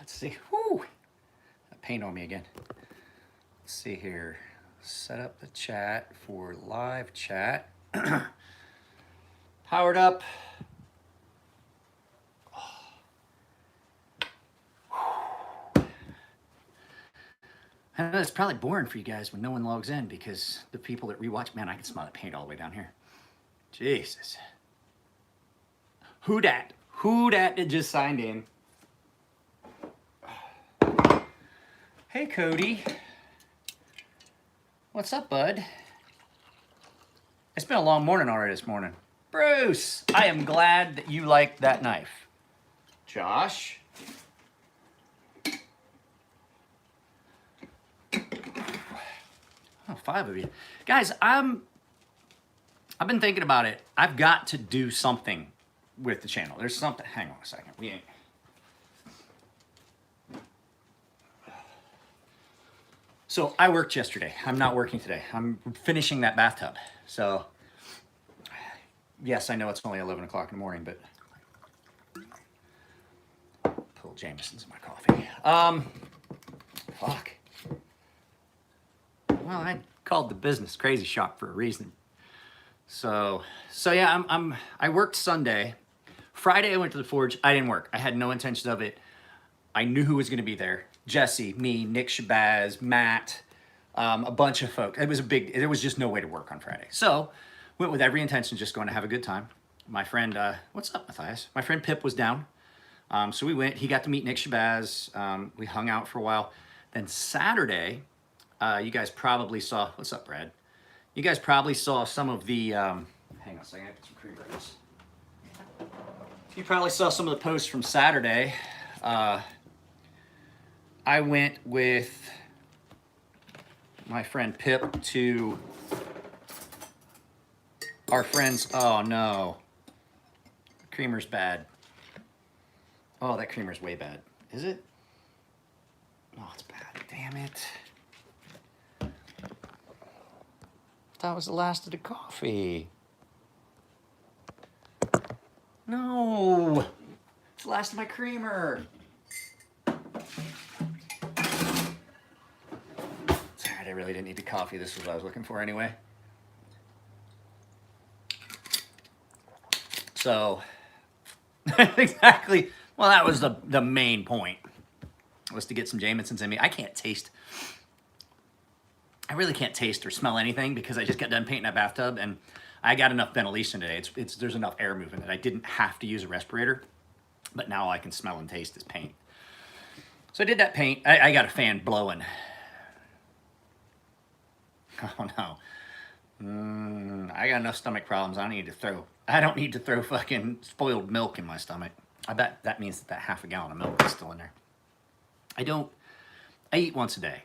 Let's see. Whoo! Paint on me again. Let's see here. Set up the chat for live chat. Powered up. I know it's probably boring for you guys when no one logs in because the people that rewatch, man, I can smell the paint all the way down here. Jesus. Who dat? Who dat that just signed in? Hey, Cody. What's up, bud? It's been a long morning already this morning. Bruce, I am glad that you liked that knife. Josh. Oh, 5 of you. Guys, I've been thinking about it. I've got to do something with the channel. There's something. Hang on a second. We ain't. So I worked yesterday. I'm not working today. I'm finishing that bathtub. So yes, I know it's only 11 o'clock in the morning, but pull Jameson's in my coffee. Fuck. Well, I called the business Crazy Shop for a reason. So yeah, I worked Sunday. Friday I went to the forge. I didn't work. I had no intention of it. I knew who was going to be there. Jesse, me, Nick Shabazz, Matt, a bunch of folks. There was just no way to work on Friday. So went with every intention, just going to have a good time. My friend, what's up, Matthias? My friend Pip was down. So we went, he got to meet Nick Shabazz. We hung out for a while. Then Saturday, you guys probably saw, what's up, Brad? You guys probably saw some of the, hang on a second, I got some cream burgers. You probably saw some of the posts from Saturday. I went with my friend Pip to our friends. Oh no, creamer's bad. Oh, that creamer's way bad. Is it? Oh, it's bad. Damn it. That was the last of the coffee. No, it's the last of my creamer. I really didn't need the coffee. This is what I was looking for anyway. So, exactly. Well, that was the main point, was to get some Jamesons in me. I really can't taste or smell anything because I just got done painting that bathtub and I got enough ventilation today. There's enough air moving that I didn't have to use a respirator, but now all I can smell and taste is paint. So I did that paint. I got a fan blowing. Oh no. I got enough stomach problems. I don't need to throw fucking spoiled milk in my stomach. I bet that means that half a gallon of milk is still in there. I eat once a day.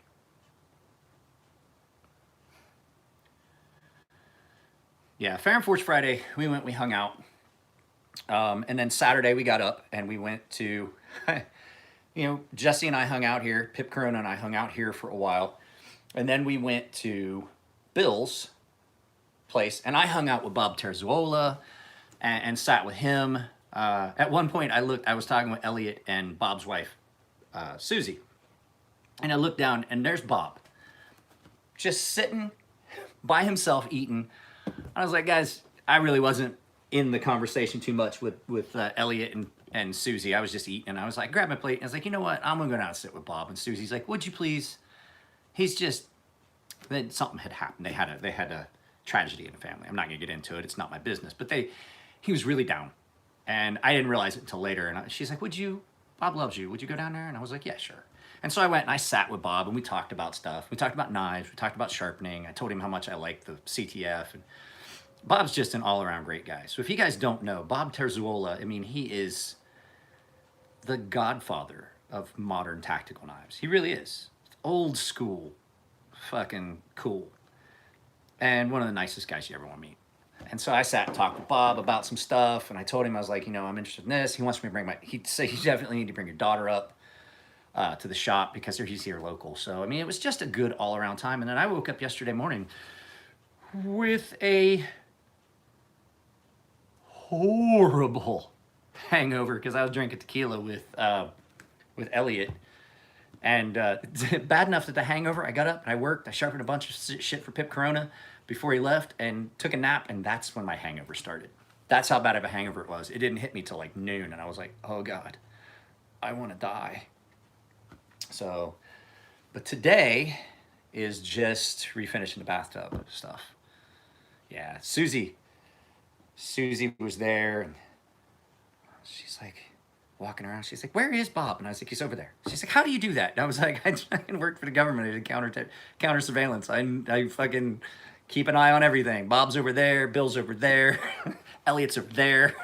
Yeah, Fair and Forge Friday, we hung out. And then Saturday we got up and we went to, Jesse and I hung out here. Pip Corona and I hung out here for a while. And then we went to Bill's place, and I hung out with Bob Terzuola and sat with him. At one point, I was talking with Elliot and Bob's wife, Susie, and I looked down, and there's Bob, just sitting by himself eating. I was like, guys, I really wasn't in the conversation too much with Elliot and Susie. I was just eating, and I was like, grab my plate, and I was like, you know what? I'm gonna go down and sit with Bob. And Susie's like, would you please? Then something had happened. They had a tragedy in the family. I'm not gonna get into it. It's not my business. But he was really down, and I didn't realize it until later. And she's like, Bob loves you. Would you go down there? And I was like, yeah, sure. And so I went and I sat with Bob and we talked about stuff. We talked about knives. We talked about sharpening. I told him how much I liked the CTF. And Bob's just an all-around great guy. So if you guys don't know, Bob Terzuola, I mean, he is the godfather of modern tactical knives. He really is. Old school, fucking cool. And one of the nicest guys you ever want to meet. And so I sat and talked with Bob about some stuff, and I told him, I was like, I'm interested in this. He wants me to bring he'd say you definitely need to bring your daughter up to the shop because he's here local. So, I mean, it was just a good all-around time. And then I woke up yesterday morning with a horrible hangover because I was drinking tequila with with Elliot. And bad enough that the hangover, I got up and I worked. I sharpened a bunch of shit for Pip Corona before he left and took a nap. And that's when my hangover started. That's how bad of a hangover it was. It didn't hit me till like noon. And I was like, oh God, I want to die. So, but today is just refinishing the bathtub stuff. Yeah, Susie was there, and she's like walking around. She's like, "Where is Bob?" And I was like, "He's over there." She's like, "How do you do that?" And I was like, "I work for the government. I did counter surveillance. I fucking keep an eye on everything. Bob's over there. Bill's over there. Elliot's over there."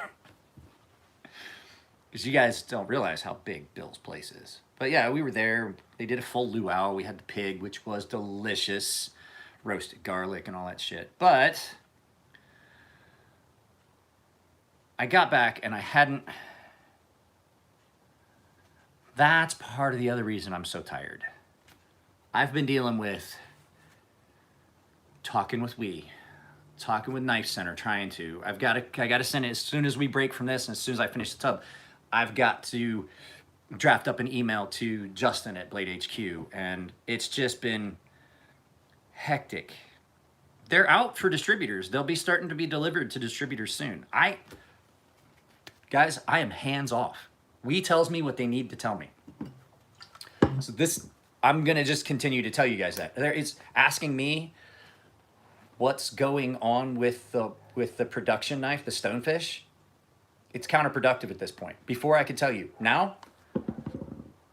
Because you guys don't realize how big Bill's place is. But yeah, we were there. They did a full luau. We had the pig, which was delicious, roasted garlic and all that shit. But I got back and I hadn't. That's part of the other reason I'm so tired. I've been dealing with talking with Knife Center, I got to send it as soon as we break from this, and as soon as I finish the tub, I've got to draft up an email to Justin at Blade HQ, and it's just been hectic. They're out for distributors. They'll be starting to be delivered to distributors soon. Guys, I am hands off. We tells me what they need to tell me. So I'm gonna just continue to tell you guys that. It's asking me what's going on with the production knife, the Stonefish. It's counterproductive at this point. Before I could tell you. Now,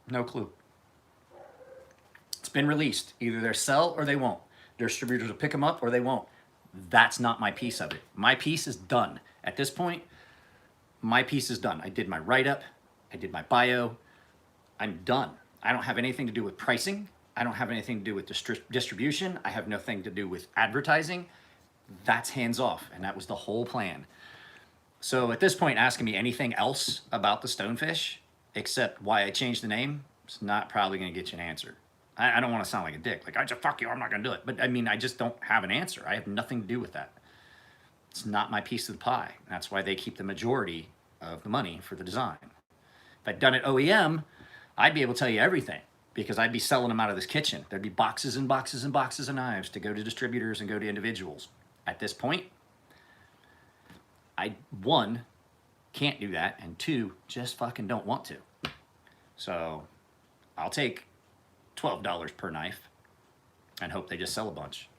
no clue. It's been released. Either they'll sell or they won't. Their distributors will pick them up or they won't. That's not my piece of it. My piece is done. At this point, my piece is done. I did my write-up. I did my bio. I'm done. I don't have anything to do with pricing. I don't have anything to do with distribution. I have nothing to do with advertising. That's hands off, and that was the whole plan. So at this point, asking me anything else about the Stonefish, except why I changed the name, it's not probably going to get you an answer. I don't want to sound like a dick. Like, I just, fuck you, I'm not going to do it. But I mean, I just don't have an answer. I have nothing to do with that. It's not my piece of the pie. That's why they keep the majority of the money for the design. If I'd done it OEM, I'd be able to tell you everything, because I'd be selling them out of this kitchen. There'd be boxes and boxes and boxes of knives to go to distributors and go to individuals. At this point, I, one, can't do that, and two, just fucking don't want to. So I'll take $12 per knife and hope they just sell a bunch.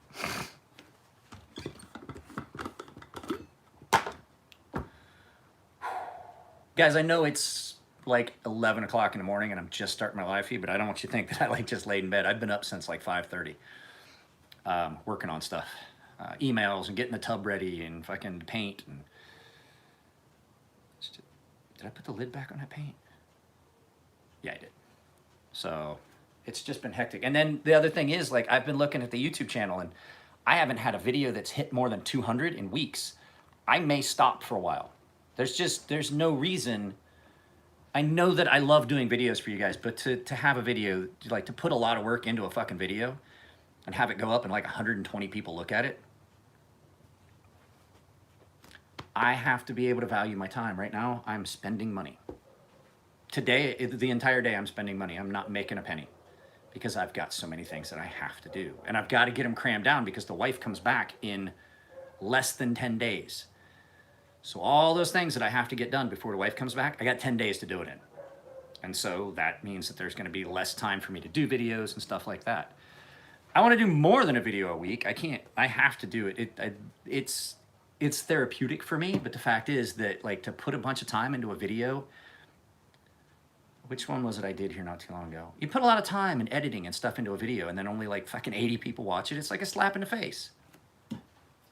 Guys, I know it's like 11 o'clock in the morning and I'm just starting my live feed, but I don't want you to think that I like just laid in bed. I've been up since like 5:30, working on stuff, emails and getting the tub ready and fucking paint. And did I put the lid back on that paint? Yeah, I did. So it's just been hectic. And then the other thing is, like, I've been looking at the YouTube channel and I haven't had a video that's hit more than 200 in weeks. I may stop for a while. There's no reason. I know that I love doing videos for you guys, but to have a video, like to put a lot of work into a fucking video and have it go up and like 120 people look at it, I have to be able to value my time. Right now, I'm spending money. Today, the entire day, I'm spending money. I'm not making a penny because I've got so many things that I have to do. And I've got to get them crammed down because the wife comes back in less than 10 days. So all those things that I have to get done before the wife comes back, I got 10 days to do it in. And so that means that there's going to be less time for me to do videos and stuff like that. I want to do more than a video a week. I have to do it. It's therapeutic for me, but the fact is that, like, to put a bunch of time into a video, which one was it I did here not too long ago? You put a lot of time and editing and stuff into a video and then only like fucking 80 people watch it. It's like a slap in the face.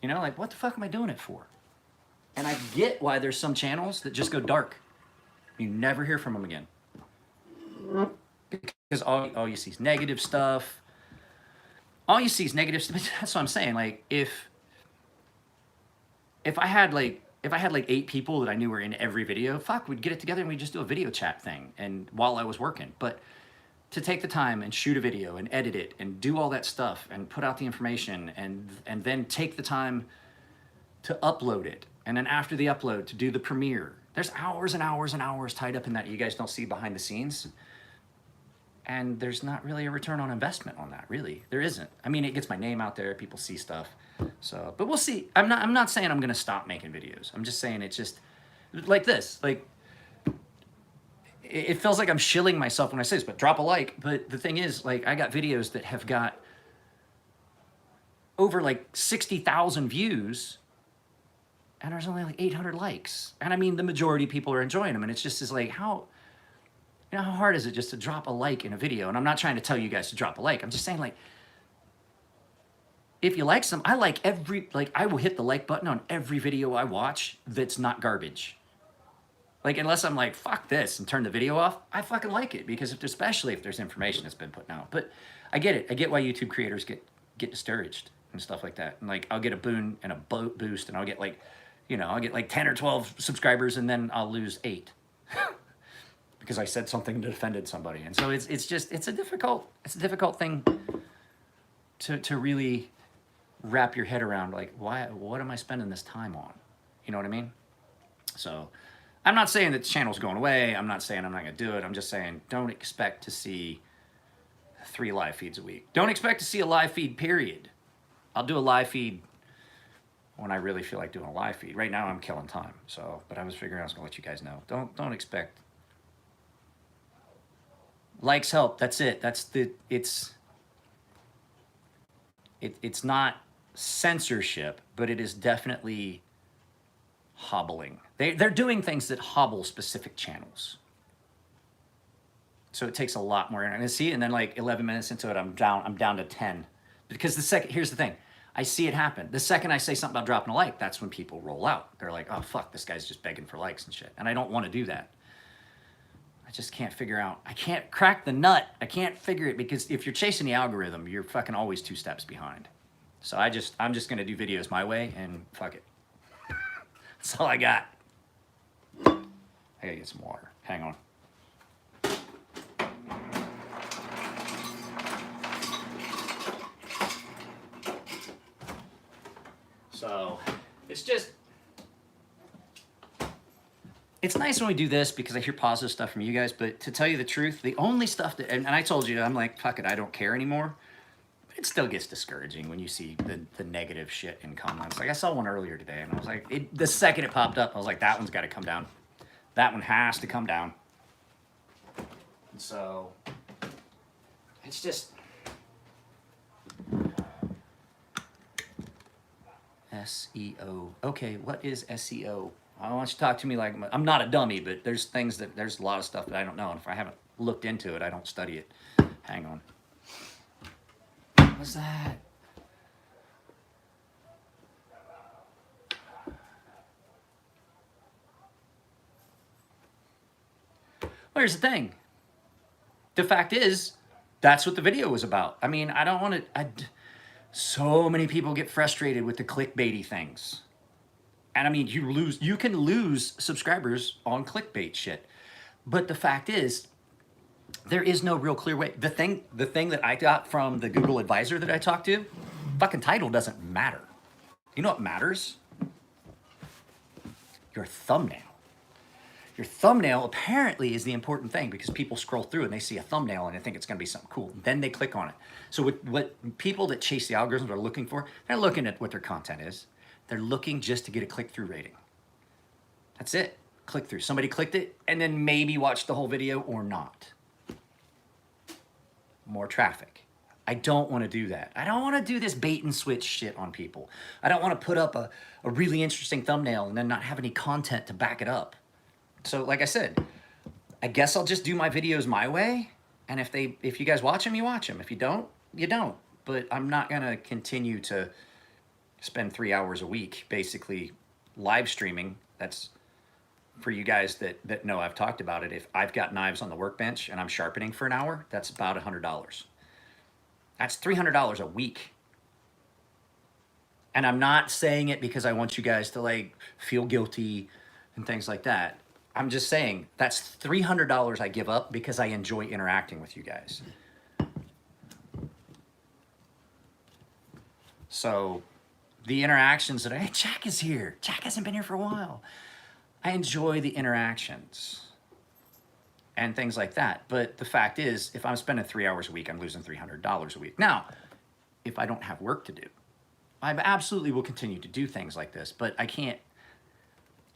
You know, like, what the fuck am I doing it for? And I get why there's some channels that just go dark. You never hear from them again. Because all you see is negative stuff. All you see is negative stuff. That's what I'm saying. Like, if I had like 8 people that I knew were in every video, fuck, we'd get it together and we'd just do a video chat thing and while I was working. But to take the time and shoot a video and edit it and do all that stuff and put out the information and then take the time to upload it, and then after the upload to do the premiere, there's hours and hours and hours tied up in that you guys don't see behind the scenes. and there's not really a return on investment on that, really. There isn't. I mean, it gets my name out there, people see stuff. So, but we'll see. I'm not saying I'm gonna stop making videos. I'm just saying it's just like this. Like, it feels like I'm shilling myself when I say this, but drop a like. But the thing is, like, I got videos that have got over like 60,000 views, and there's only like 800 likes. And I mean, the majority of people are enjoying them, and it's just is like, how, you know, how hard is it just to drop a like in a video? And I'm not trying to tell you guys to drop a like. I'm just saying, like, if you like some, I like I will hit the like button on every video I watch that's not garbage. Like, unless I'm like, fuck this, and turn the video off, I fucking like it, because especially if there's information that's been put out. But I get it. I get why YouTube creators get discouraged and stuff like that. And like, I'll get a boon and a boost, and I'll get like, you know, I'll get like 10 or 12 subscribers, and then I'll lose 8 because I said something that offended somebody. And so it's a difficult thing to really wrap your head around. Like, what am I spending this time on? You know what I mean? So I'm not saying that the channel's going away. I'm not saying I'm not going to do it. I'm just saying, don't expect to see 3 live feeds a week. Don't expect to see a live feed, period. I'll do a live feed when I really feel like doing a live feed. Right now I'm killing time. So, but I was figuring I was going to let you guys know. Don't expect. Likes help. That's it. It's not censorship, but it is definitely hobbling. They're doing things that hobble specific channels. So it takes a lot more energy. See, and then like 11 minutes into it, I'm down to 10. Because here's the thing. I see it happen. The second I say something about dropping a like, that's when people roll out. They're like, oh fuck, this guy's just begging for likes and shit. And I don't want to do that. I just can't figure out. I can't crack the nut. I can't figure it, because if you're chasing the algorithm, you're fucking always 2 steps behind. So I'm just gonna do videos my way, and fuck it. That's all I got. I gotta get some water. Hang on. So it's nice when we do this, because I hear positive stuff from you guys, but to tell you the truth, the only stuff that, and I told you, I'm like, fuck it, I don't care anymore. But it still gets discouraging when you see the negative shit in comments. Like, I saw one earlier today, and I was like, the second it popped up, I was like, that one's got to come down. That one has to come down. And so it's just SEO. Okay, what is SEO? I want you to talk to me like I'm not a dummy, but there's a lot of stuff that I don't know, and if I haven't looked into it, I don't study it. Hang on. What's that? Well, here's the thing. The fact is, that's what the video was about. I mean, I don't want to. So many people get frustrated with the clickbaity things. And I mean, you can lose subscribers on clickbait shit. But the fact is, there is no real clear way. The thing that I got from the Google advisor that I talked to, fucking title doesn't matter. You know what matters? Your thumbnail. Your thumbnail apparently is the important thing, because people scroll through and they see a thumbnail and they think it's going to be something cool. Then they click on it. So what people that chase the algorithms are looking for, they're looking at what their content is. They're looking just to get a click-through rating. That's it. Click-through. Somebody clicked it and then maybe watched the whole video or not. More traffic. I don't want to do that. I don't want to do this bait and switch shit on people. I don't want to put up a really interesting thumbnail and then not have any content to back it up. So like I said, I guess I'll just do my videos my way. And if you guys watch them, you watch them. If you don't, you don't. But I'm not going to continue to spend 3 hours a week basically live streaming. That's for you guys that know I've talked about it. If I've got knives on the workbench and I'm sharpening for an hour, that's about $100. That's $300 a week. And I'm not saying it because I want you guys to like feel guilty and things like that. I'm just saying that's $300 I give up because I enjoy interacting with you guys. So the interactions that hey, Jack is here. Jack hasn't been here for a while. I enjoy the interactions. and things like that. But the fact is, if I'm spending 3 hours a week, I'm losing $300 a week. Now, if I don't have work to do, I absolutely will continue to do things like this, but I can't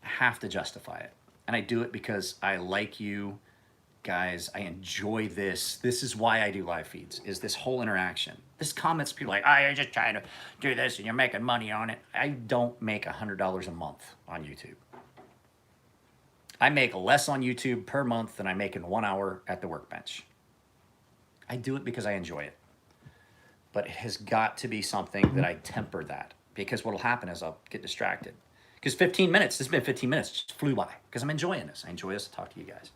have to justify it. And I do it because I like you guys. I enjoy this. This is why I do live feeds, is this whole interaction. This comments, people like, oh, you're just trying to do this and you're making money on it. I don't make $100 a month on YouTube. I make less on YouTube per month than I make in 1 hour at the workbench. I do it because I enjoy it. But it has got to be something that I temper that, because what will happen is I'll get distracted. Because 15 minutes, this has been 15 minutes, just flew by because I'm enjoying this. I enjoy this to talk to you guys.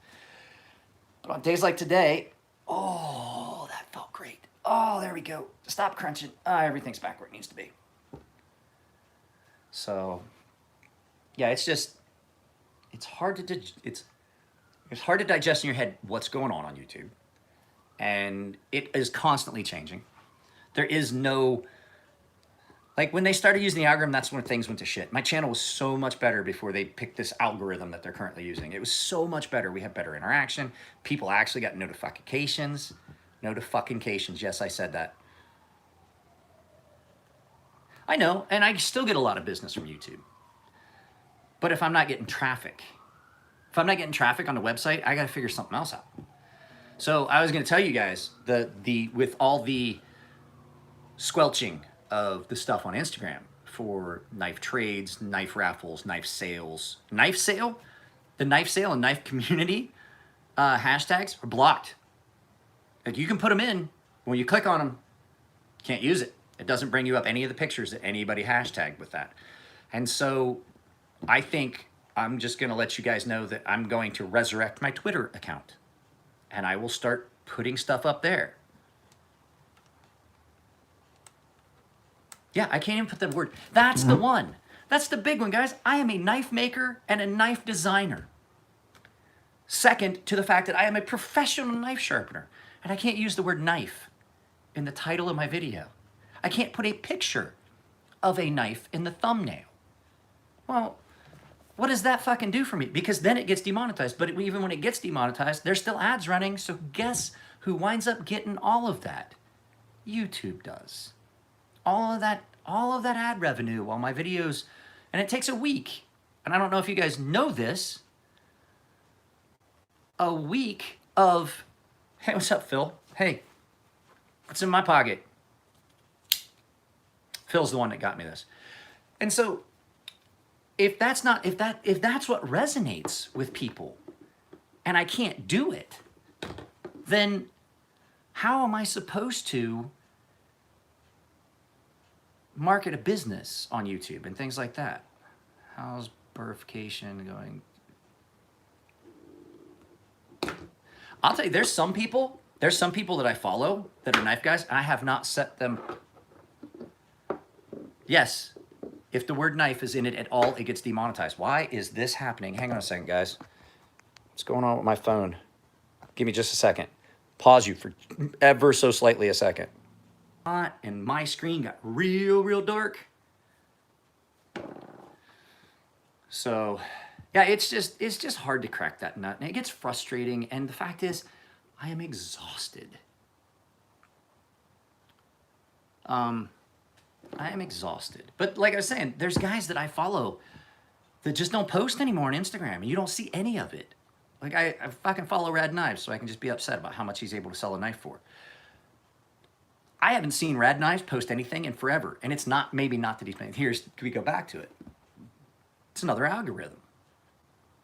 But on days like today, oh, that felt great. Oh, there we go. Stop crunching. Everything's back where it needs to be. So, yeah, it's just, it's hard to it's hard to digest in your head what's going on YouTube, and it is constantly changing. There is no, like when they started using the algorithm, that's when things went to shit. My channel was so much better before they picked this algorithm that they're currently using. It was so much better. We had better interaction. People actually got notifications. Notifications. Yes, I said that. I know, and I still get a lot of business from YouTube. But if I'm not getting traffic, on the website, I got to figure something else out. So I was going to tell you guys, with all the squelching of the stuff on Instagram for knife trades, knife raffles, knife sales, the knife sale and knife community hashtags are blocked. Like, you can put them in, when you click on them, you can't use it. It doesn't bring you up any of the pictures that anybody hashtagged with that. And so I think I'm just going to let you guys know that I'm going to resurrect my Twitter account, and I will start putting stuff up there. Yeah, I can't even put the word. That's the one. That's the big one, guys. I am a knife maker and a knife designer. Second to the fact that I am a professional knife sharpener, and I can't use the word knife in the title of my video. I can't put a picture of a knife in the thumbnail. Well, what does that fucking do for me? Because then it gets demonetized. But even when it gets demonetized, there's still ads running. So guess who winds up getting all of that? YouTube does. All of that ad revenue while my videos, and it takes a week. And I don't know if you guys know this. A week of, hey, what's up, Phil? Hey, what's in my pocket? Phil's the one that got me this. And so if that's what resonates with people and I can't do it, then how am I supposed to market a business on YouTube and things like that? How's verification going? I'll tell you, there's some people that I follow that are knife guys, and I have not set them. Yes, if the word knife is in it at all, it gets demonetized. Why is this happening? Hang on a second, guys. What's going on with my phone? Give me just a second. Pause you for ever so slightly a second. And my screen got real dark. So, yeah, it's just hard to crack that nut, and it gets frustrating. And the fact is, I am exhausted. I am exhausted. But like I was saying, there's guys that I follow that just don't post anymore on Instagram, and you don't see any of it. Like, I fucking follow Rad Knives, so I can just be upset about how much he's able to sell a knife for. I haven't seen Rad Knives post anything in forever, and it's maybe not that he's paying. Can we go back to it? It's another algorithm.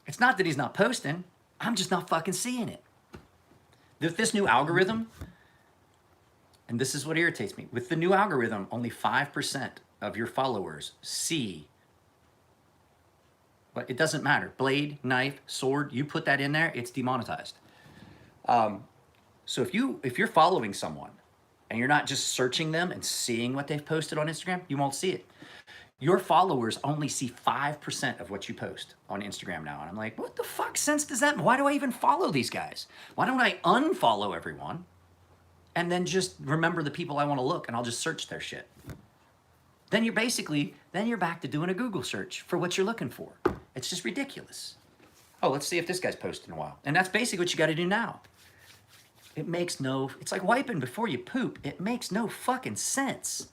It's not that he's not posting. I'm just not fucking seeing it. With this new algorithm, and this is what irritates me, with the new algorithm, only 5% of your followers see. But it doesn't matter. Blade, knife, sword, you put that in there, it's demonetized. So if you're following someone and you're not just searching them and seeing what they've posted on Instagram, you won't see it. Your followers only see 5% of what you post on Instagram now. And I'm like, what the fuck sense does that? Why do I even follow these guys? Why don't I unfollow everyone and then just remember the people I want to look, and I'll just search their shit? Then you're back to doing a Google search for what you're looking for. It's just ridiculous. Oh, let's see if this guy's posted in a while. And that's basically what you got to do now. It makes no, it's like wiping before you poop. It makes no fucking sense.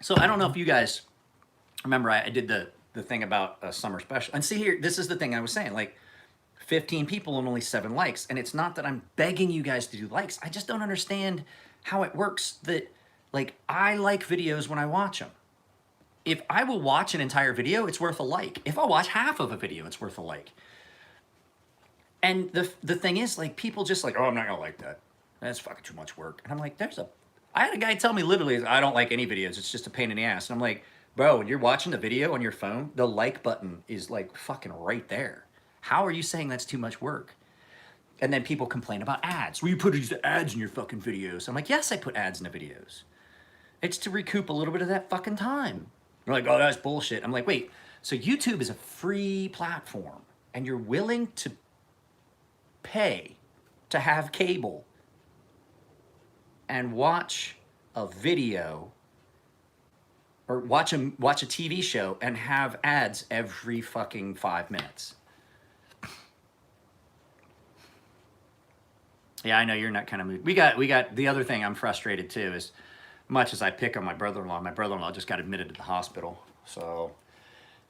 So I don't know if you guys remember, I did the thing about a summer special. And see here, this is the thing I was saying, like 15 people and only 7 likes. And it's not that I'm begging you guys to do likes. I just don't understand how it works that, like, I like videos when I watch them. If I will watch an entire video, it's worth a like. If I watch half of a video, it's worth a like. And the thing is, like, people just like, oh, I'm not gonna like that. That's fucking too much work. And I'm like, I had a guy tell me literally, I don't like any videos. It's just a pain in the ass. And I'm like, bro, when you're watching the video on your phone, the like button is like fucking right there. How are you saying that's too much work? And then people complain about ads. Well, you put these ads in your fucking videos. I'm like, yes, I put ads in the videos. It's to recoup a little bit of that fucking time. They're like, oh, that's bullshit. I'm like, wait, so YouTube is a free platform and you're willing to pay to have cable and watch a video or watch a TV show and have ads every fucking 5 minutes. Yeah, I know you're not kind of moved. We got the other thing I'm frustrated too is, much as I pick on my brother-in-law just got admitted to the hospital. So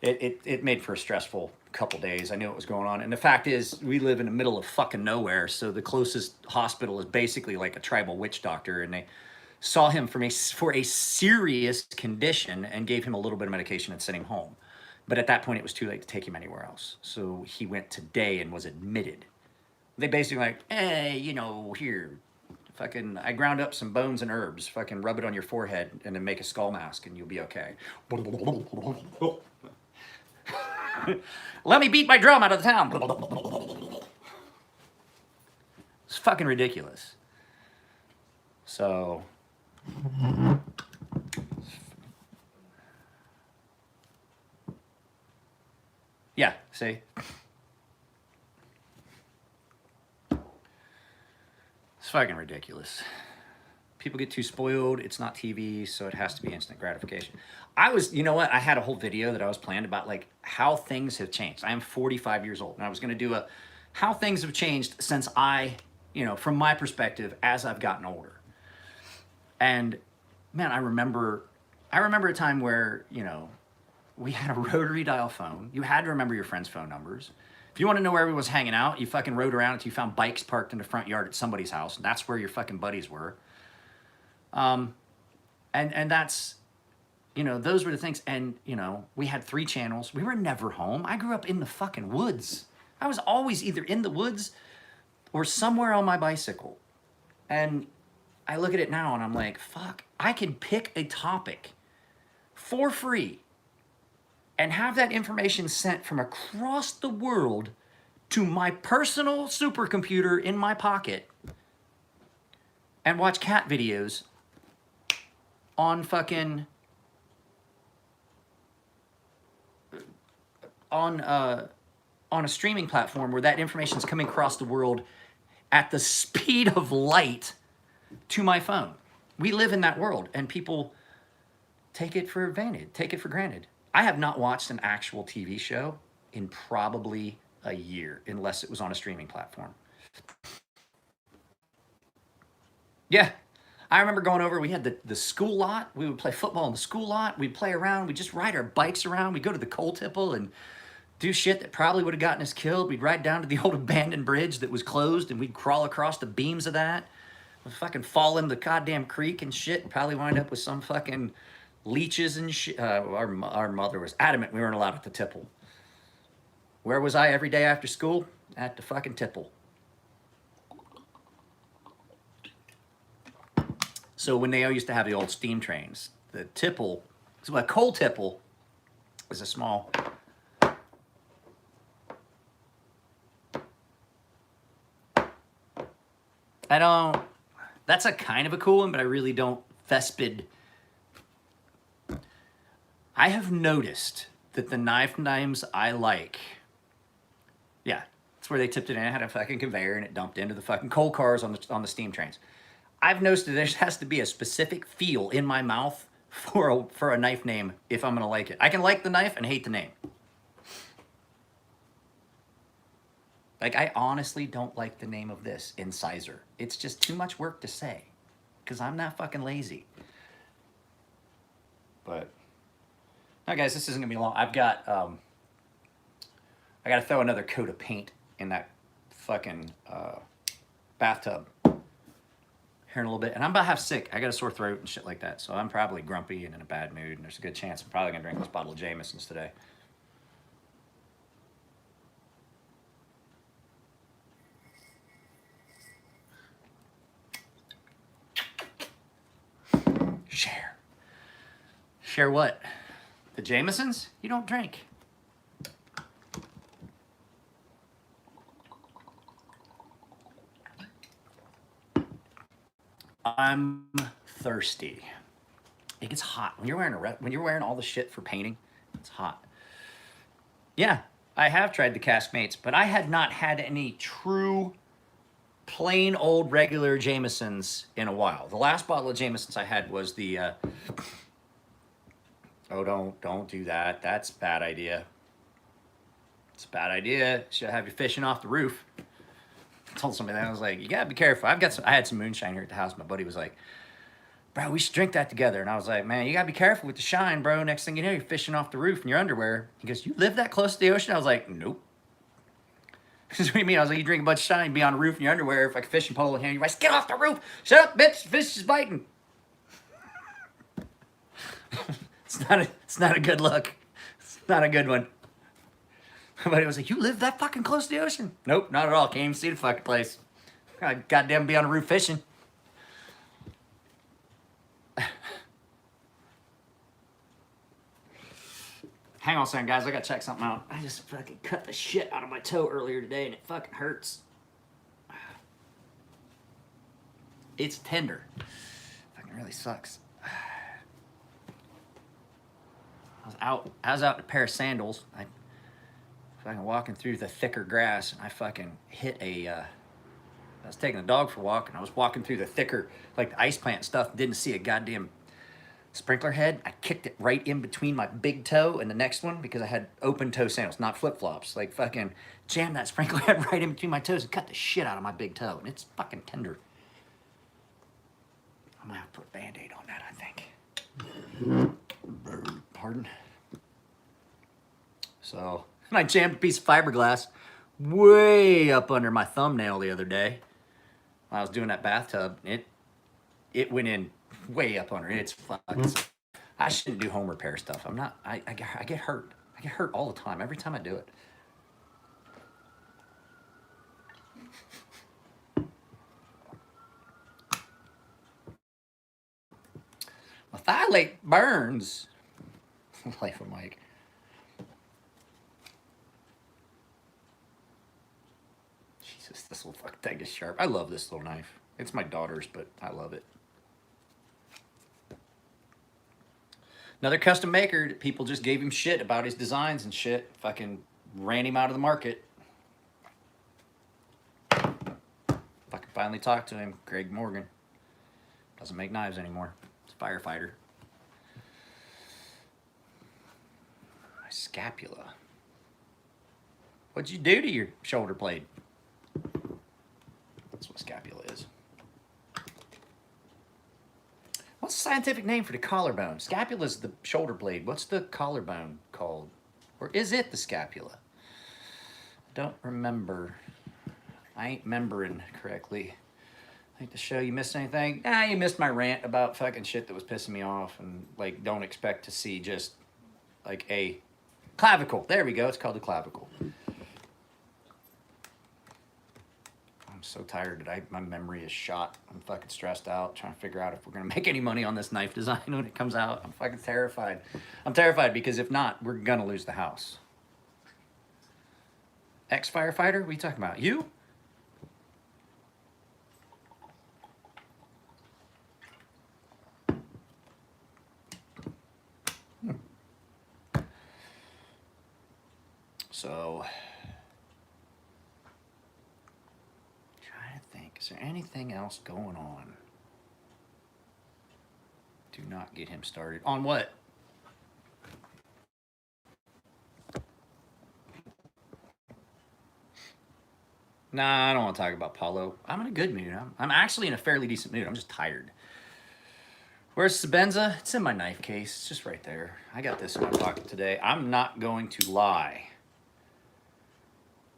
it made for a stressful couple days. I knew what was going on. And the fact is, we live in the middle of fucking nowhere. So the closest hospital is basically like a tribal witch doctor. And they saw him for a serious condition and gave him a little bit of medication and sent him home. But at that point, it was too late to take him anywhere else. So he went today and was admitted. They basically like, hey, you know, here, fucking, I ground up some bones and herbs. Fucking rub it on your forehead and then make a skull mask and you'll be okay. Let me beat my drum out of the town. It's fucking ridiculous. So, yeah, see? It's fucking ridiculous. People get too spoiled. It's not TV, so it has to be instant gratification. You know what? I had a whole video that I was planned about, like, how things have changed. I am 45 years old, and I was going to do how things have changed since from my perspective, as I've gotten older. And, man, I remember a time where, we had a rotary dial phone. You had to remember your friends' phone numbers. If you want to know where everyone was hanging out, you fucking rode around until you found bikes parked in the front yard at somebody's house. And that's where your fucking buddies were. And that's, those were the things. And, we had 3 channels. We were never home. I grew up in the fucking woods. I was always either in the woods or somewhere on my bicycle. And I look at it now and I'm like, fuck, I can pick a topic for free and have that information sent from across the world to my personal supercomputer in my pocket and watch cat videos on fucking on a streaming platform where that information is coming across the world at the speed of light to my phone. We live in that world, and people take it for granted. I have not watched an actual TV show in probably a year, unless it was on a streaming platform. Yeah, I remember going over, we had the school lot. We would play football in the school lot. We'd play around. We'd just ride our bikes around. We'd go to the coal tipple and do shit that probably would have gotten us killed. We'd ride down to the old abandoned bridge that was closed, and we'd crawl across the beams of that. We'd fucking fall in the goddamn creek and shit, and probably wind up with some fucking leeches and shit. Our mother was adamant we weren't allowed at the tipple. Where was I every day after school? At the fucking tipple. So when they used to have the old steam trains, the tipple, so a coal tipple is a small... That's a kind of a cool one, but I really don't Thespid. I have noticed that the knife names I like, yeah, that's where they tipped it in. It had a fucking conveyor and it dumped into the fucking coal cars on the steam trains. I've noticed that there has to be a specific feel in my mouth for a knife name if I'm gonna like it. I can like the knife and hate the name. Like, I honestly don't like the name of this, Incisor. It's just too much work to say, because I'm not fucking lazy. But, now guys, this isn't gonna be long. I gotta throw another coat of paint in that fucking bathtub here in a little bit. And I'm about half sick. I got a sore throat and shit like that. So I'm probably grumpy and in a bad mood, and there's a good chance I'm probably gonna drink this bottle of Jameson's today. Share. Share what? The Jamesons? You don't drink. I'm thirsty. It gets hot when you're wearing all the shit for painting. It's hot. Yeah, I have tried the Caskmates, but I had not had any true plain old regular Jamesons in a while. The last bottle of Jamesons I had was the oh, don't do that. That's a bad idea. It's a bad idea. Should have you fishing off the roof. I told somebody that. I was like, you gotta be careful. I had some moonshine here at the house. My buddy was like, bro, we should drink that together. And I was like, man, you gotta be careful with the shine, bro. Next thing you know, you're fishing off the roof in your underwear. He goes, you live that close to the ocean? I was like, nope. What do you mean? I was like, you drink a bunch of shine, be on the roof in your underwear, if like a fishing pole in hand, you guys get off the roof. Shut up, bitch. The fish is biting. It's not a good look. It's not a good one. Somebody was like, you live that fucking close to the ocean? Nope, not at all. Can't even see the fucking place. I goddamn be on the roof fishing. Hang on a second, guys. I gotta check something out. I just fucking cut the shit out of my toe earlier today, and it fucking hurts. It's tender. Fucking really sucks. I was out in a pair of sandals. I fucking walking through the thicker grass, and I fucking hit a. I was taking the dog for a walk, and I was walking through the thicker, like the ice plant stuff. Didn't see a goddamn sprinkler head. I kicked it right in between my big toe and the next one because I had open toe sandals, not flip flops. Like fucking jammed that sprinkler head right in between my toes and cut the shit out of my big toe, and it's fucking tender. I'm gonna have to put a Band-Aid on that, I think. Pardon. So, and I jammed a piece of fiberglass way up under my thumbnail the other day when I was doing that bathtub. It went in way up under. It's fucking. I shouldn't do home repair stuff. I'm not. I get hurt. I get hurt all the time. Every time I do it. My thiolate burns. Life of Mike. Jesus, this little fucking thing is sharp. I love this little knife. It's my daughter's, but I love it. Another custom maker. People just gave him shit about his designs and shit. Fucking ran him out of the market. Fucking finally talked to him. Greg Morgan. Doesn't make knives anymore. It's a firefighter. My scapula. What'd you do to your shoulder blade? That's what scapula is. What's the scientific name for the collarbone? Scapula is the shoulder blade. What's the collarbone called? Or is it the scapula? I don't remember. I ain't membering correctly. I think the show, you missed anything? Nah, you missed my rant about fucking shit that was pissing me off, and like don't expect to see just like a clavicle. There we go. It's called the clavicle. I'm so tired today. My memory is shot. I'm fucking stressed out trying to figure out if we're gonna make any money on this knife design when it comes out. I'm fucking terrified. I'm terrified because if not, we're gonna lose the house. Ex-firefighter? What are you talking about? You? So, trying to think, is there anything else going on? Do not get him started. On what? Nah, I don't want to talk about Paulo. I'm in a good mood. I'm actually in a fairly decent mood. I'm just tired. Where's Sabenza? It's in my knife case. It's just right there. I got this in my pocket today. I'm not going to lie.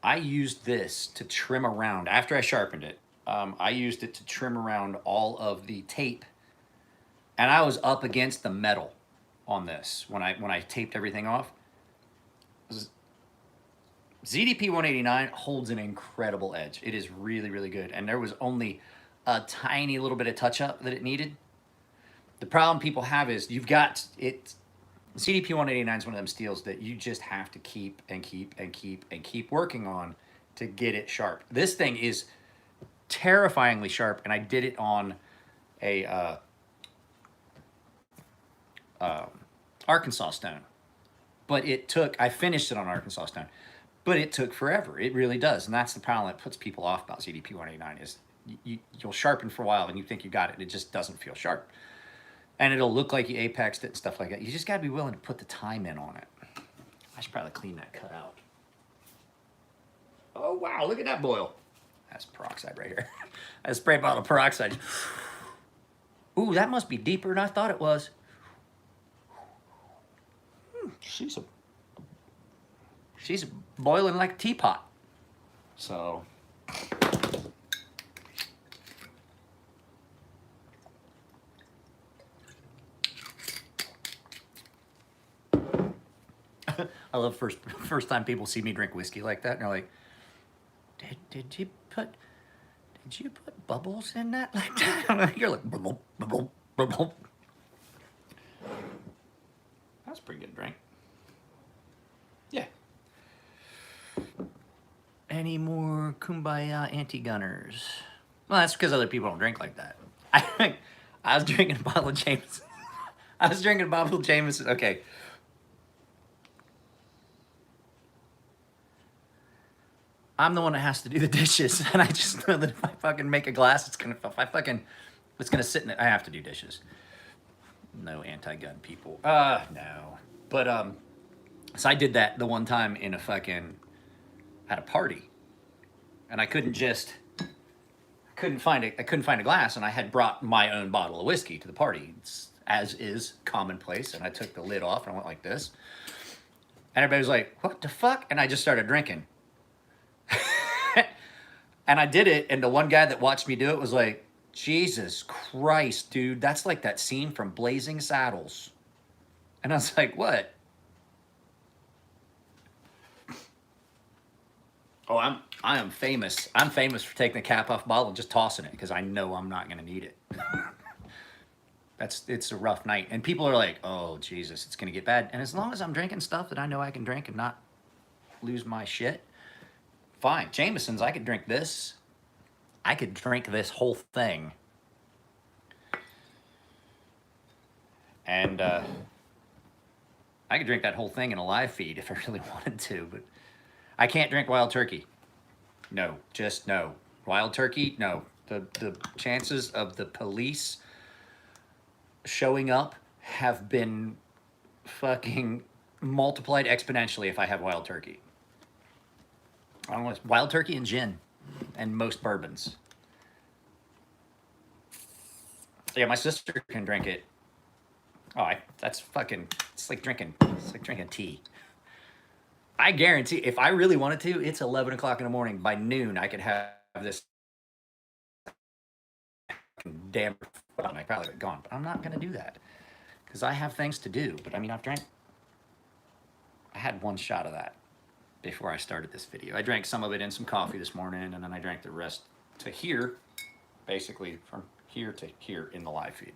I used this to trim around, after I sharpened it, I used it to trim around all of the tape. And I was up against the metal on this when I taped everything off. ZDP 189 holds an incredible edge. It is really, really good. And there was only a tiny little bit of touch up that it needed. The problem people have is you've got it. CDP 189 is one of them steels that you just have to keep and keep and keep and keep working on to get it sharp. This thing is terrifyingly sharp, and I did it on a Arkansas stone. But it took, I finished it on Arkansas stone, but it took forever. It really does. And that's the problem that puts people off about CDP 189 is you'll sharpen for a while and you think you got it, and it just doesn't feel sharp. And it'll look like you apexed it and stuff like that. You just got to be willing to put the time in on it. I should probably clean that cut out. Oh, wow. Look at that boil. That's peroxide right here. I sprayed a bottle of peroxide. Ooh, that must be deeper than I thought it was. She's boiling like a teapot. So... I love first time people see me drink whiskey like that, and they're like, "Did you put bubbles in that like that?" You're like, bubble, bubble, bubble. That's a pretty good drink. Yeah. Any more Kumbaya anti-gunners? Well, that's because other people don't drink like that. I was drinking a bottle of Jameson. Okay. I'm the one that has to do the dishes, and I just know that if I fucking make a glass, it's gonna sit in it. I have to do dishes. No anti-gun people. No. But so I did that the one time in at a party, and I couldn't find a glass, and I had brought my own bottle of whiskey to the party, as is commonplace, and I took the lid off and I went like this, and everybody was like, "What the fuck?" And I just started drinking. And I did it, and the one guy that watched me do it was like, "Jesus Christ, dude, that's like that scene from Blazing Saddles." And I was like, "What?" Oh, I am famous. I'm famous for taking the cap off the bottle and just tossing it because I know I'm not gonna need it. It's a rough night, and people are like, "Oh Jesus, it's gonna get bad." And as long as I'm drinking stuff that I know I can drink and not lose my shit, fine. Jameson's, I could drink this. I could drink this whole thing. And I could drink that whole thing in a live feed if I really wanted to, but I can't drink Wild Turkey. No, just no. Wild Turkey, no. The chances of the police showing up have been fucking multiplied exponentially if I have Wild Turkey. I don't know, Wild Turkey and gin and most bourbons. Yeah, my sister can drink it. Oh, it's like drinking tea. I guarantee if I really wanted to, it's 11 o'clock in the morning. By noon, I could have this damn, I probably would have gone, but I'm not going to do that because I have things to do. But I mean, I had one shot of that before I started this video. I drank some of it in some coffee this morning, and then I drank the rest to here, basically from here to here in the live feed.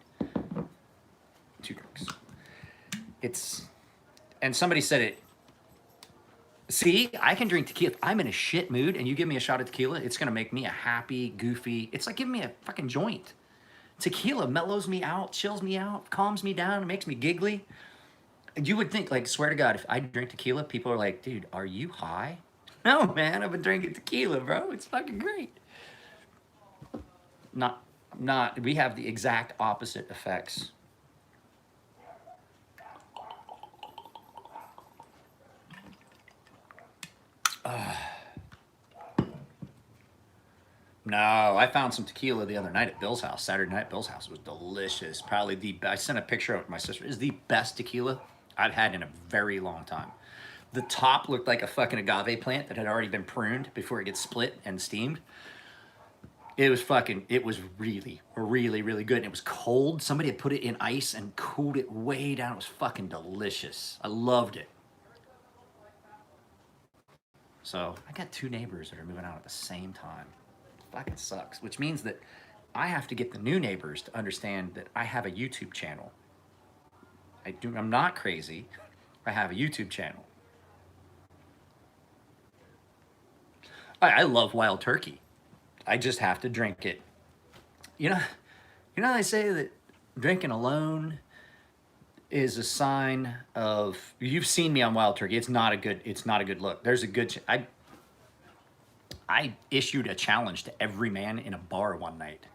2 drinks. And somebody said it, see, I can drink tequila. If I'm in a shit mood and you give me a shot of tequila, it's gonna make me a happy, goofy, it's like giving me a fucking joint. Tequila mellows me out, chills me out, calms me down, it makes me giggly. You would think, like, swear to God, if I drink tequila, people are like, "Dude, are you high?" No, man, I've been drinking tequila, bro. It's fucking great. We have the exact opposite effects. No, I found some tequila the other night at Bill's house. Saturday night at Bill's house. It was delicious. Probably the best. I sent a picture of my sister. It's the best tequila I've had in a very long time. The top looked like a fucking agave plant that had already been pruned before it gets split and steamed. It was really, really, really good. And it was cold. Somebody had put it in ice and cooled it way down. It was fucking delicious. I loved it. So I got two neighbors that are moving out at the same time. Fucking sucks, which means that I have to get the new neighbors to understand that I have a YouTube channel. I'm not crazy. I have a YouTube channel. I love wild turkey. I just have to drink it. You know, they say that drinking alone is a sign of, you've seen me on wild turkey. It's not a good look. There's a good, I issued a challenge to every man in a bar one night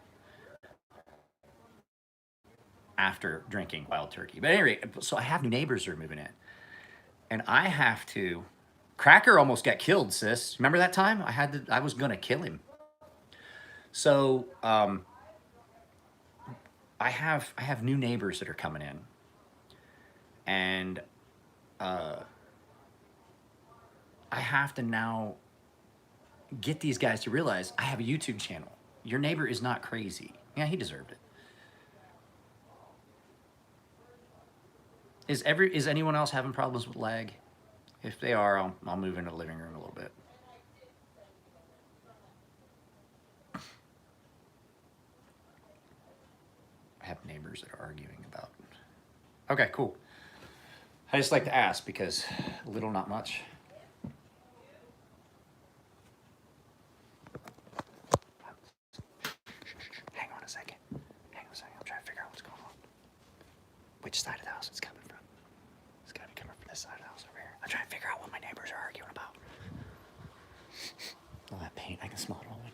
after drinking wild turkey. But anyway, so I have new neighbors that are moving in. And I have to, Cracker almost got killed, sis. Remember that time? I was gonna kill him. So I have new neighbors that are coming in. And I have to now get these guys to realize I have a YouTube channel. Your neighbor is not crazy. Yeah, he deserved it. Is anyone else having problems with lag? If they are, I'll move into the living room a little bit. I have neighbors that are arguing about. Okay, cool. I just like to ask because little, not much. Hang on a second. I'm trying to figure out what's going on. Which side of the house it's coming from? It's gotta be coming from this side of the house over here. I'm trying to figure out what my neighbors are arguing about. All that paint, I can smell it all in.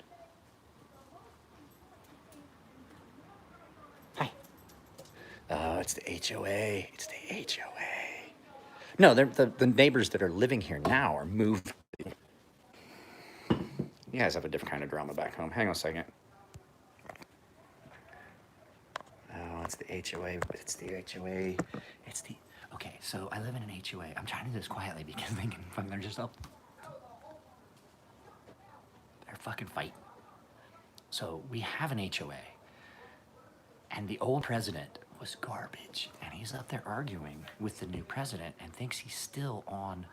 Hi. Oh, it's the HOA. It's the HOA. No, the neighbors that are living here now are moved. You guys have a different kind of drama back home. Hang on a second. Oh, it's the HOA. It's the HOA. It's the... Okay, so I live in an HOA. I'm trying to do this quietly because they're just up. They're fucking fighting. So we have an HOA. And the old president was garbage. And he's up there arguing with the new president and thinks he's still on...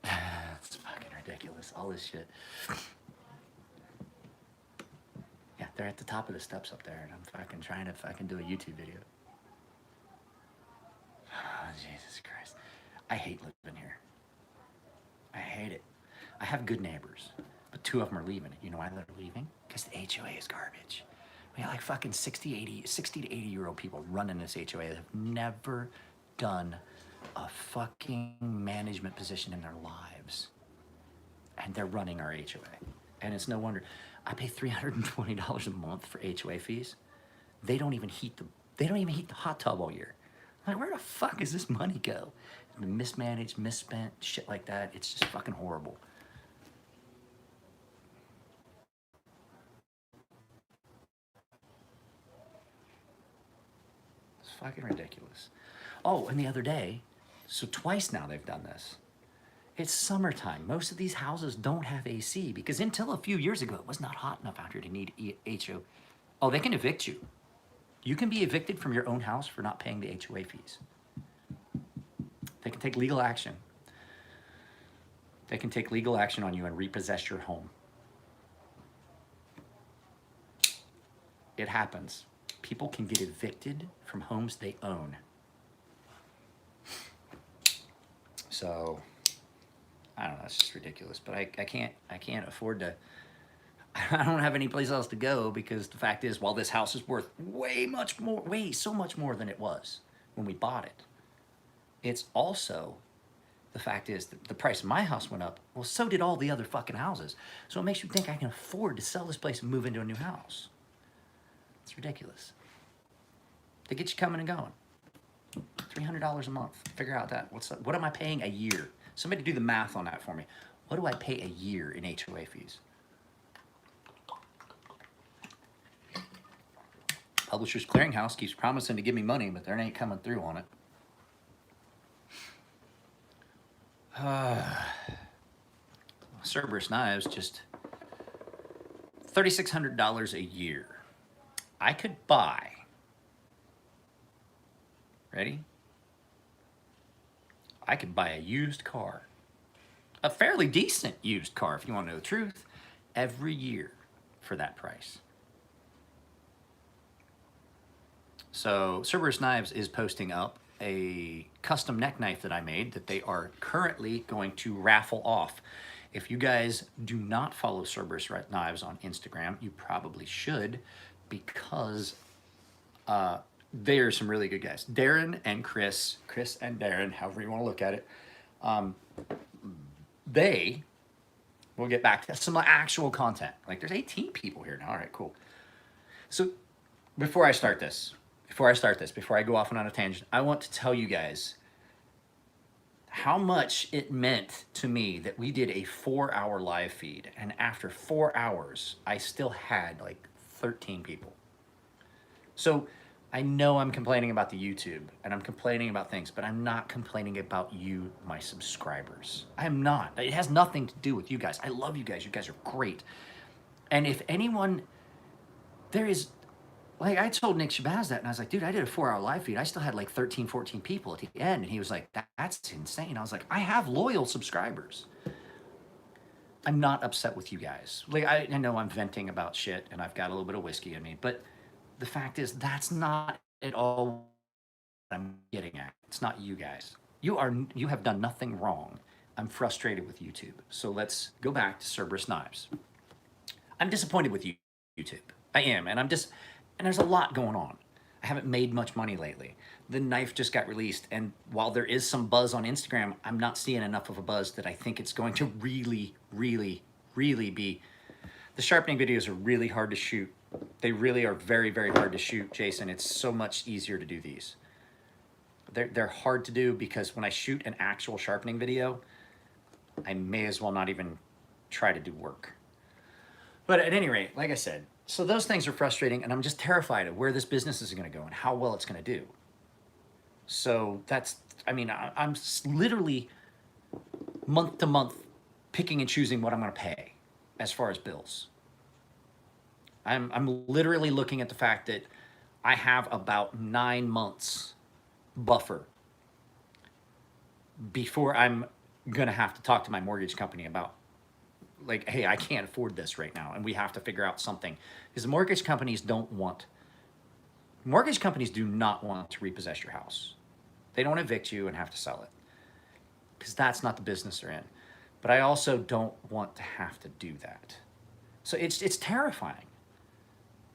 It's fucking ridiculous, all this shit. Yeah, they're at the top of the steps up there and I'm fucking trying to fucking do a YouTube video. Oh, Jesus Christ. I hate living here. I hate it. I have good neighbors, but two of them are leaving. You know why they're leaving? Because the HOA is garbage. We got like fucking 60 to 80-year-old people running this HOA that have never done a fucking management position in their lives. And they're running our HOA. And it's no wonder. I pay $320 a month for HOA fees. They don't even heat the hot tub all year. I'm like, where the fuck does this money go? Mismanaged, misspent, shit like that. It's just fucking horrible. It's fucking ridiculous. Oh, and the other day, so twice now they've done this. It's summertime. Most of these houses don't have AC because until a few years ago, it was not hot enough out here to need HOA. Oh, they can evict you. You can be evicted from your own house for not paying the HOA fees. They can take legal action. They can take legal action on you and repossess your home. It happens. People can get evicted from homes they own. So, I don't know, it's just ridiculous. But I can't afford to, I don't have any place else to go because the fact is, while this house is worth so much more than it was when we bought it, it's also, the fact is that the price of my house went up. Well, so did all the other fucking houses. So it makes you think I can afford to sell this place and move into a new house. ridiculous. They get you coming and going. $300 a month. Figure out that. What am I paying a year? Somebody do the math on that for me. What do I pay a year in HOA fees? Publishers Clearinghouse keeps promising to give me money, but they ain't coming through on it. Cerberus Knives, just $3,600 a year. I could buy, ready? I could buy a used car, a fairly decent used car, if you want to know the truth, every year for that price. So Cerberus Knives is posting up a custom neck knife that I made that they are currently going to raffle off. If you guys do not follow Cerberus Knives on Instagram, you probably should, because they are some really good guys. Darren and Chris and Darren, however you want to look at it, they will get back to some actual content. Like, there's 18 people here now. All right, cool. So before I go off on a tangent, I want to tell you guys how much it meant to me that we did a 4-hour live feed, and after 4 hours, I still had like 13 people. So I know I'm complaining about the YouTube, and I'm complaining about things, but I'm not complaining about you, my subscribers. I am not. It has nothing to do with you guys. I love you guys. You guys are great. And if anyone, there is, like, I told Nick Shabazz that, and I was like, dude, I did a 4-hour live feed. I still had like 13, 14 people at the end. And he was like, that's insane. I was like, I have loyal subscribers. I'm not upset with you guys. Like, I know I'm venting about shit, and I've got a little bit of whiskey in me, but the fact is, that's not at all what I'm getting at. It's not you guys. You have done nothing wrong. I'm frustrated with YouTube. So let's go back to Cerberus Knives. I'm disappointed with YouTube. I am, and there's a lot going on. I haven't made much money lately. The knife just got released, and while there is some buzz on Instagram, I'm not seeing enough of a buzz that I think it's going to really, really, really be. The sharpening videos are really hard to shoot. They really are very, very hard to shoot, Jason. It's so much easier to do these. They're hard to do because when I shoot an actual sharpening video, I may as well not even try to do work. But at any rate, like I said, so those things are frustrating, and I'm just terrified of where this business is going to go and how well it's going to do. So that's, I mean, I'm literally month to month picking and choosing what I'm going to pay as far as bills. I'm literally looking at the fact that I have about 9 months buffer before I'm going to have to talk to my mortgage company about, like, hey, I can't afford this right now, and we have to figure out something. Because mortgage companies do not want to repossess your house. They don't evict you and have to sell it, because that's not the business they're in. But I also don't want to have to do that. So it's terrifying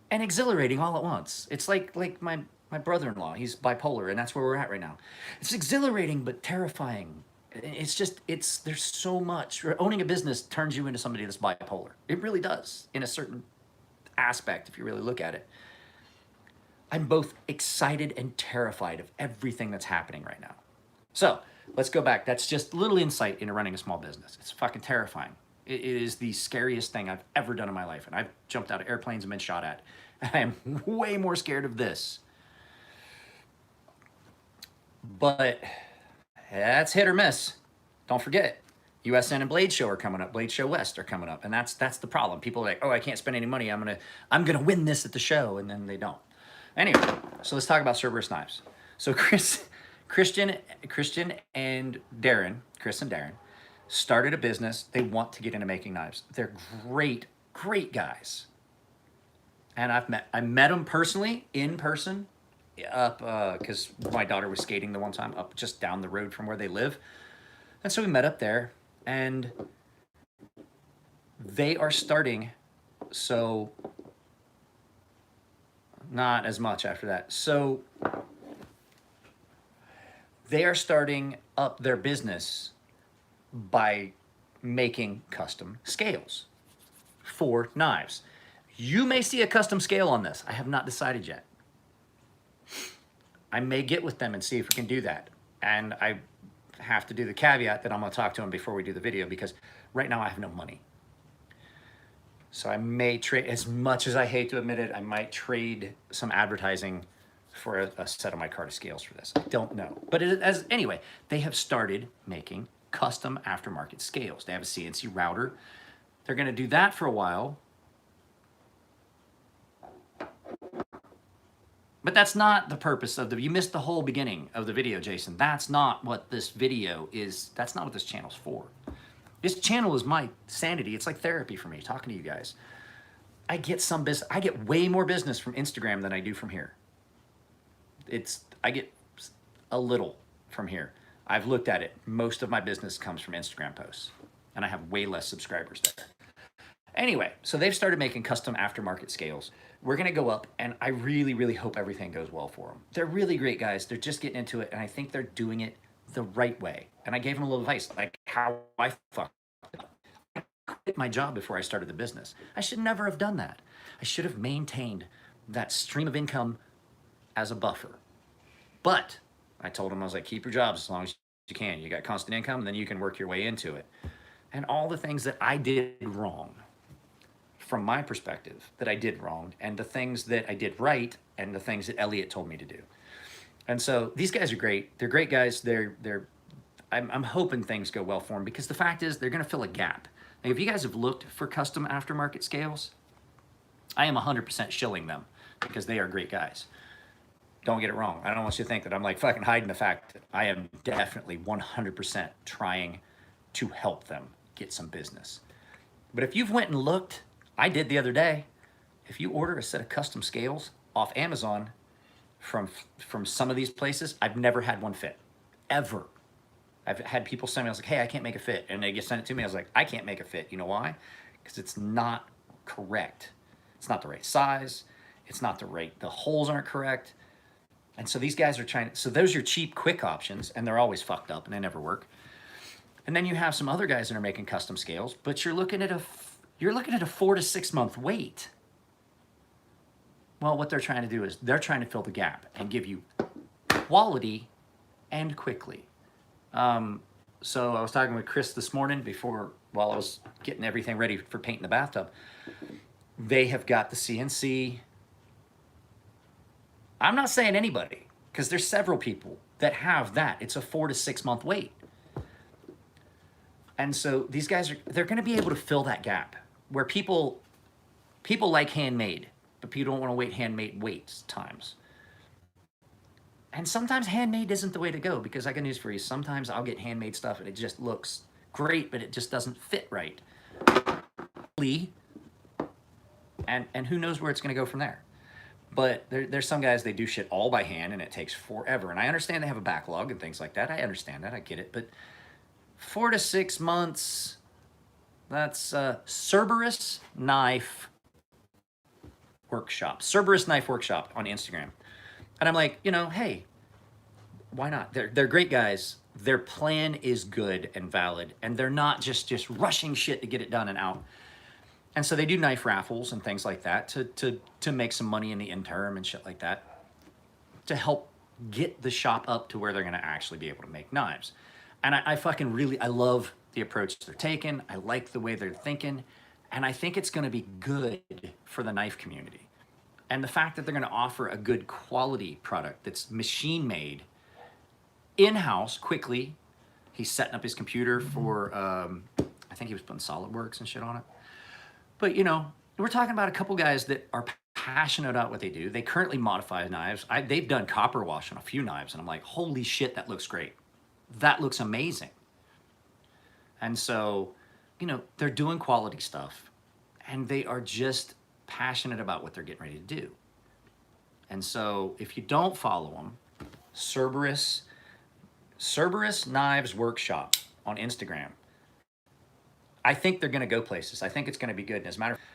and exhilarating all at once. It's like my brother-in-law, he's bipolar, and that's where we're at right now. It's exhilarating but terrifying. There's so much. Owning a business turns you into somebody that's bipolar. It really does, in a certain aspect, if you really look at it. I'm both excited and terrified of everything that's happening right now. So let's go back. That's just a little insight into running a small business. It's fucking terrifying. It is the scariest thing I've ever done in my life. And I've jumped out of airplanes and been shot at. And I am way more scared of this. But that's hit or miss. Don't forget, USN and Blade Show are coming up. Blade Show West are coming up. And that's the problem. People are like, oh, I can't spend any money. I'm gonna win this at the show. And then they don't. Anyway, so let's talk about Cerberus Knives. So Christian and Darren, Chris and Darren, started a business. They want to get into making knives. They're great, great guys. And I met them personally, in person, up, because my daughter was skating the one time up just down the road from where they live. And so we met up there, and they are starting, so not as much after that. So they are starting up their business by making custom scales for knives. You may see a custom scale on this. I have not decided yet. I may get with them and see if we can do that. And I have to do the caveat that I'm gonna talk to them before we do the video, because right now I have no money. So I may trade, as much as I hate to admit it, I might trade some advertising for a set of micarta scales for this. I don't know. But anyway, they have started making custom aftermarket scales. They have a CNC router. They're gonna do that for a while. But that's not the purpose of you missed the whole beginning of the video, Jason. That's not what this video is. That's not what this channel's for. This channel is my sanity. It's like therapy for me, talking to you guys. I get some business. I get way more business from Instagram than I do from here. I get a little from here. I've looked at it. Most of my business comes from Instagram posts, and I have way less subscribers there. Anyway, so they've started making custom aftermarket scales. We're gonna go up, and I really, really hope everything goes well for them. They're really great guys. They're just getting into it, and I think they're doing it the right way. And I gave them a little advice, like how I fucked up. I quit my job before I started the business. I should never have done that. I should have maintained that stream of income as a buffer. But I told them, I was like, keep your jobs as long as you can. You got constant income, and then you can work your way into it. And all the things that I did wrong, from my perspective, that I did wrong, and the things that I did right, and the things that Elliot told me to do. And so these guys are great. They're great guys. I'm hoping things go well for them, because the fact is they're going to fill a gap. Now, if you guys have looked for custom aftermarket scales, I am 100% shilling them, because they are great guys. Don't get it wrong. I don't want you to think that I'm like fucking hiding the fact that I am definitely 100% trying to help them get some business. But if you've went and looked, I did the other day, if you order a set of custom scales off Amazon from some of these places, I've never had one fit, ever. I've had people send me, I was like, hey, I can't make a fit. And they just sent it to me, I was like, I can't make a fit. You know why? Because it's not correct. It's not the right size. It's not the holes aren't correct. And so these guys are trying, so those are your cheap, quick options, and they're always fucked up and they never work. And then you have some other guys that are making custom scales, but you're looking at a 4 to 6 month wait. Well, what they're trying to do is they're trying to fill the gap and give you quality and quickly. So I was talking with Chris this morning while I was getting everything ready for painting the bathtub. They have got the CNC. I'm not saying anybody, because there's several people that have that. It's a 4 to 6 month wait. And so these guys they're going to be able to fill that gap where people like handmade, but people don't want to wait handmade times. And sometimes handmade isn't the way to go, because I got news for you. Sometimes I'll get handmade stuff and it just looks great, but it just doesn't fit right. And who knows where it's going to go from there. But there's some guys, they do shit all by hand and it takes forever. And I understand they have a backlog and things like that. I understand that. I get it. But 4 to 6 months, that's Cerberus Knife Workshop. Cerberus Knife Workshop on Instagram. And I'm like, hey, why not? They're great guys. Their plan is good and valid. And they're not just rushing shit to get it done and out. And so they do knife raffles and things like that to make some money in the interim and shit like that, to help get the shop up to where they're going to actually be able to make knives. And I love the approach they're taking. I like the way they're thinking. And I think it's going to be good for the knife community. And the fact that they're going to offer a good quality product that's machine made in-house quickly. He's setting up his computer for, I think he was putting SolidWorks and shit on it. But, we're talking about a couple guys that are passionate about what they do. They currently modify knives. They've done copper wash on a few knives, and I'm like, holy shit, that looks great. That looks amazing. And so, they're doing quality stuff, and they are just passionate about what they're getting ready to do. And so, if you don't follow them, Cerberus Knives Workshop on Instagram, I think they're going to go places. I think it's going to be good. And as a matter of fact,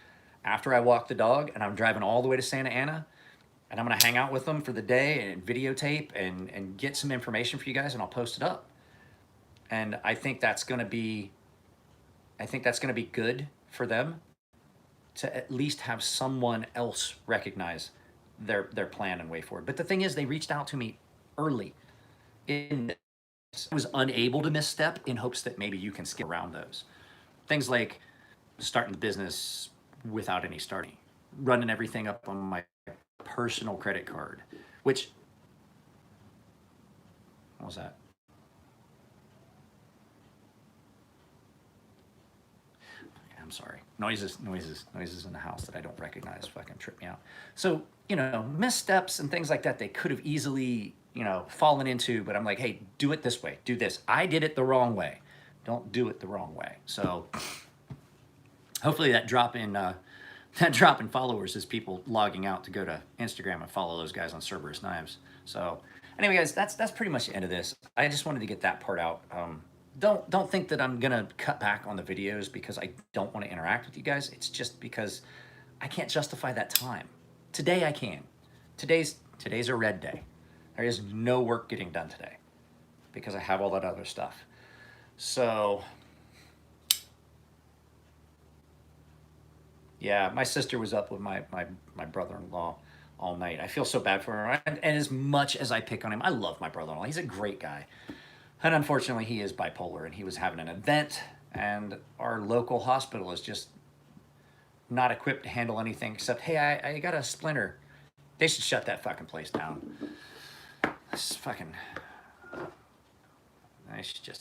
after I walk the dog and I'm driving all the way to Santa Ana, and I'm going to hang out with them for the day and videotape and get some information for you guys, and I'll post it up. And I think that's going to be good for them. to at least have someone else recognize their plan and way forward. But the thing is, they reached out to me early in this. I was unable to misstep in hopes that maybe you can skip around those. Things like starting the business without any starting, running everything up on my personal credit card, which, what was that? I'm sorry. Noises in the house that I don't recognize fucking trip me out. So, you know, missteps and things like that, they could have easily, you know, fallen into, but I'm like, hey, do it this way, do this. I did it the wrong way. Don't do it the wrong way. So hopefully that drop in followers is people logging out to go to Instagram and follow those guys on Cerberus Knives. So anyway, guys, that's pretty much the end of this. I just wanted to get that part out. Don't think that I'm gonna cut back on the videos because I don't want to interact with you guys. It's just because I can't justify that time. Today I can. Today's a red day. There is no work getting done today because I have all that other stuff. So yeah, my sister was up with my brother-in-law all night. I feel so bad for her. And as much as I pick on him, I love my brother-in-law. He's a great guy. And unfortunately, he is bipolar, and he was having an event, and our local hospital is just not equipped to handle anything except, hey, I got a splinter. They should shut that fucking place down. This fucking,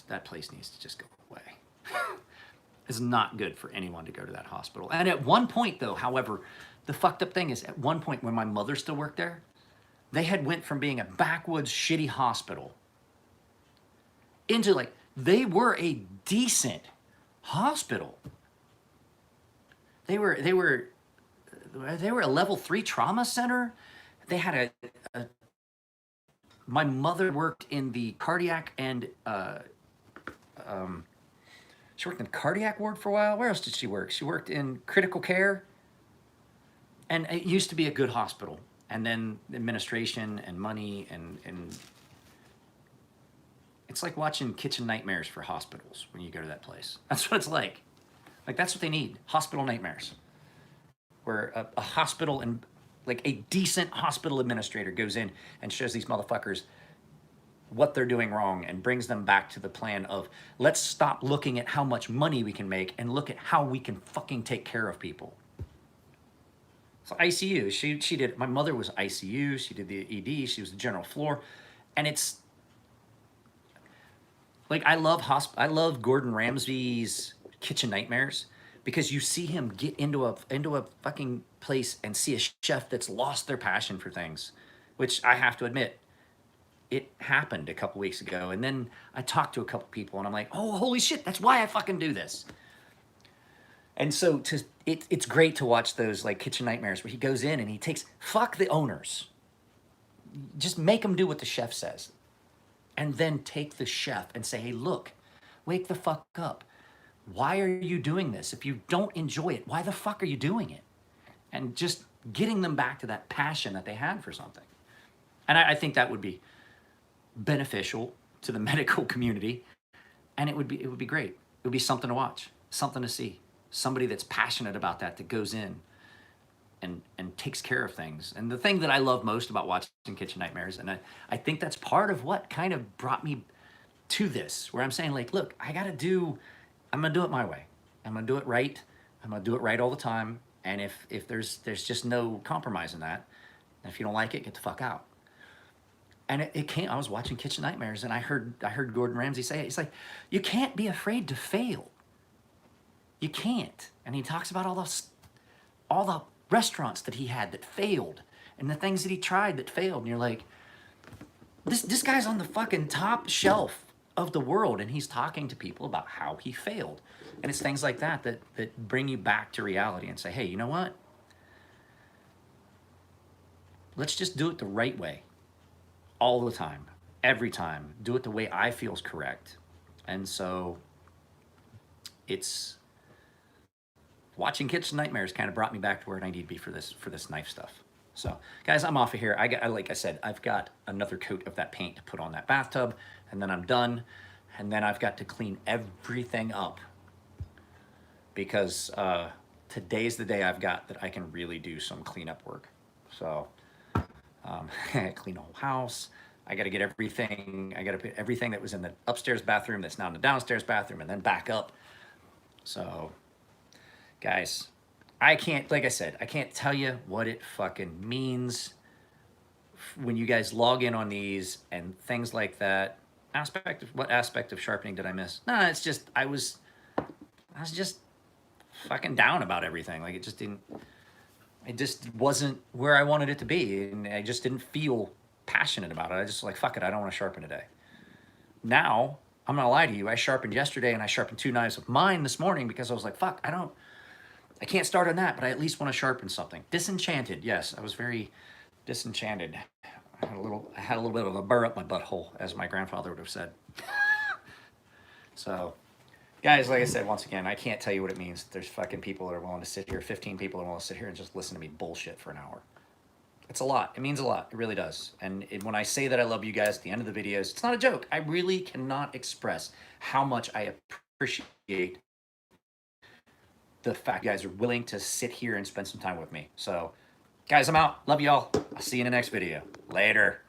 that place needs to just go away. It's not good for anyone to go to that hospital. And at one point, though, however, the fucked up thing is, at one point when my mother still worked there, they had went from being a backwoods, shitty hospital into, like, they were a decent hospital. They were a level 3 trauma center. They had my mother worked in the cardiac and she worked in the cardiac ward for a while. Where else did she work? She worked in critical care. And it used to be a good hospital. And then administration and money and it's like watching Kitchen Nightmares for hospitals when you go to that place. That's what it's like. Like, that's what they need. Hospital nightmares. Where a hospital and, like, a decent hospital administrator goes in and shows these motherfuckers what they're doing wrong and brings them back to the plan of, let's stop looking at how much money we can make and look at how we can fucking take care of people. So ICU, she did, my mother was ICU, she did the ED, she was the general floor, and it's, like, I love Gordon Ramsay's Kitchen Nightmares because you see him get into a fucking place and see a chef that's lost their passion for things, which I have to admit, it happened a couple weeks ago. And then I talked to a couple people and I'm like, oh, holy shit, that's why I fucking do this. And so it's great to watch those, like, Kitchen Nightmares where he goes in and he takes, fuck the owners. Just make them do what the chef says. And then take the chef and say, hey, look, wake the fuck up. Why are you doing this? If you don't enjoy it, why the fuck are you doing it? And just getting them back to that passion that they had for something. And I think that would be beneficial to the medical community. And it would be great. It would be something to watch, something to see. Somebody that's passionate about that goes in and takes care of things. And the thing that I love most about watching Kitchen Nightmares, and I think that's part of what kind of brought me to this, where I'm saying, like, look, I'm gonna do it my way. I'm gonna do it right. I'm gonna do it right all the time. And if there's just no compromise in that, and if you don't like it, get the fuck out. And it can't, I was watching Kitchen Nightmares and I heard Gordon Ramsay say it. He's like, you can't be afraid to fail. You can't. And he talks about all the restaurants that he had that failed and the things that he tried that failed. And you're like, this guy's on the fucking top shelf of the world and he's talking to people about how he failed. And it's things like that bring you back to reality and say, hey, you know what? Let's just do it the right way. All the time, every time. Do it the way I feel is correct. And so it's watching Kitchen Nightmares kind of brought me back to where I need to be for this knife stuff. So guys, I'm off of here. Like I said, I've got another coat of that paint to put on that bathtub and then I'm done. And then I've got to clean everything up because today's the day I've got that I can really do some cleanup work. So clean the whole house. I got to get everything. I got to put everything that was in the upstairs bathroom that's now in the downstairs bathroom and then back up. So, guys, I can't, like I said, I can't tell you what it fucking means when you guys log in on these and things like that. What aspect of sharpening did I miss? No, it's just I was just fucking down about everything. Like it just wasn't where I wanted it to be, and I just didn't feel passionate about it. I just like, fuck it, I don't want to sharpen today. Now, I'm not gonna lie to you, I sharpened yesterday and I sharpened 2 knives of mine this morning because I was like, fuck, I can't start on that, but I at least want to sharpen something. Disenchanted, yes, I was very disenchanted. I had a little bit of a burr up my butthole, as my grandfather would have said. So, guys, like I said, once again, I can't tell you what it means. There's fucking people that are willing to sit here, 15 people that are willing to sit here and just listen to me bullshit for an hour. It's a lot. It means a lot. It really does. And when I say that I love you guys at the end of the videos, it's not a joke. I really cannot express how much I appreciate the fact you guys are willing to sit here and spend some time with me. So, guys, I'm out. Love y'all. I'll see you in the next video. Later.